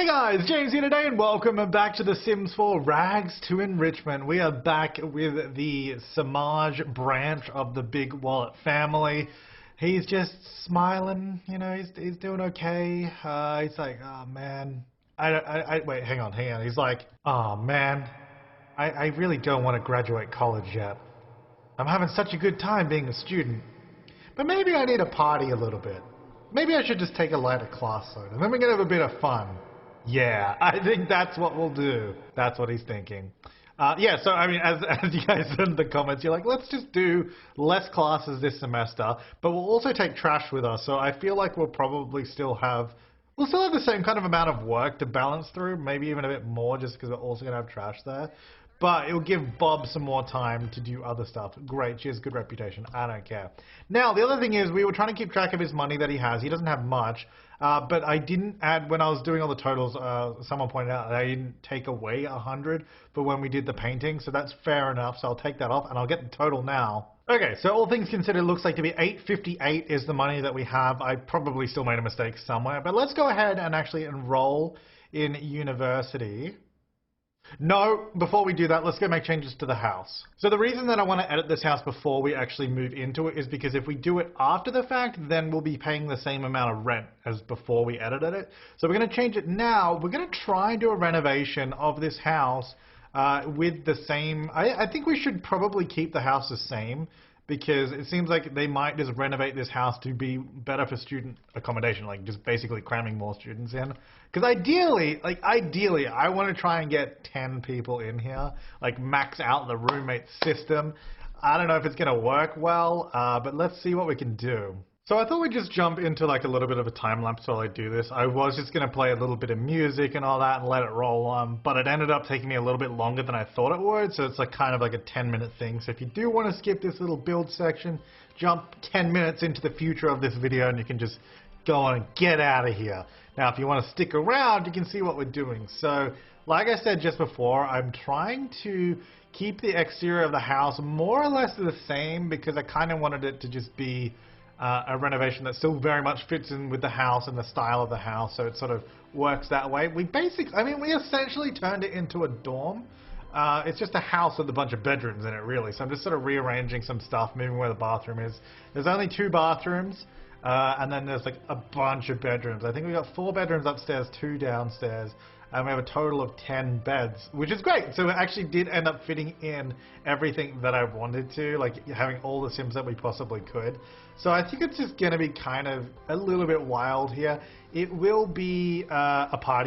Hey guys, James here today and welcome back to The Sims 4 Rags to Enrichment. We are back with the Samaj branch of the Big Wallet family. He's just smiling, you know, he's doing okay. He's like, oh man, wait, hang on. He's like, oh man, I really don't want to graduate college yet. I'm having such a good time being a student. But maybe I need to party a little bit. Maybe I should just take a lighter class load and then we can have a bit of fun. Yeah, I think that's what we'll do. That's what he's thinking. Yeah, so I mean, as you guys said in the comments, you're like, let's just do less classes this semester, but we'll also take trash with us. So I feel like we'll still have the same kind of amount of work to balance through, maybe even a bit more, just because we're also going to have trash there. But it'll give Bob some more time to do other stuff. Great, she has good reputation. I don't care. Now, the other thing is we were trying to keep track of his money that he has. He doesn't have much, but I didn't add, when I was doing all the totals, someone pointed out that I didn't take away 100 for when we did the painting, so that's fair enough. So I'll take that off, and I'll get the total now. Okay, so all things considered, it looks like to be 858 is the money that we have. I probably still made a mistake somewhere, but let's go ahead and actually enroll in university. No, before we do that, let's go make changes to the house. So the reason that I want to edit this house before we actually move into it is because if we do it after the fact, then we'll be paying the same amount of rent as before we edited it. So we're going to change it now. We're going to try and do a renovation of this house with the same... I think we should probably keep the house the same, because it seems like they might just renovate this house to be better for student accommodation, like just basically cramming more students in. Because ideally, I want to try and get 10 people in here, like max out the roommate system. I don't know if it's going to work well, but let's see what we can do. So I thought we'd just jump into like a little bit of a time lapse while I do this. I was just going to play a little bit of music and all that and let it roll on, but it ended up taking me a little bit longer than I thought it would, so it's like kind of like a 10-minute thing. So if you do want to skip this little build section, jump 10 minutes into the future of this video and you can just go on and get out of here. Now if you want to stick around, you can see what we're doing. So like I said just before, I'm trying to keep the exterior of the house more or less the same because I kind of wanted it to just be a renovation that still very much fits in with the house and the style of the house, so it sort of works that way. We essentially turned it into a dorm. It's just a house with a bunch of bedrooms in it, really. So I'm just sort of rearranging some stuff, moving where the bathroom is. There's only 2 bathrooms, and then there's like a bunch of bedrooms. I think we got 4 bedrooms upstairs, 2 downstairs. And we have a total of 10 beds, which is great. So it actually did end up fitting in everything that I wanted to, like having all the Sims that we possibly could. So I think it's just going to be kind of a little bit wild here. It will be a party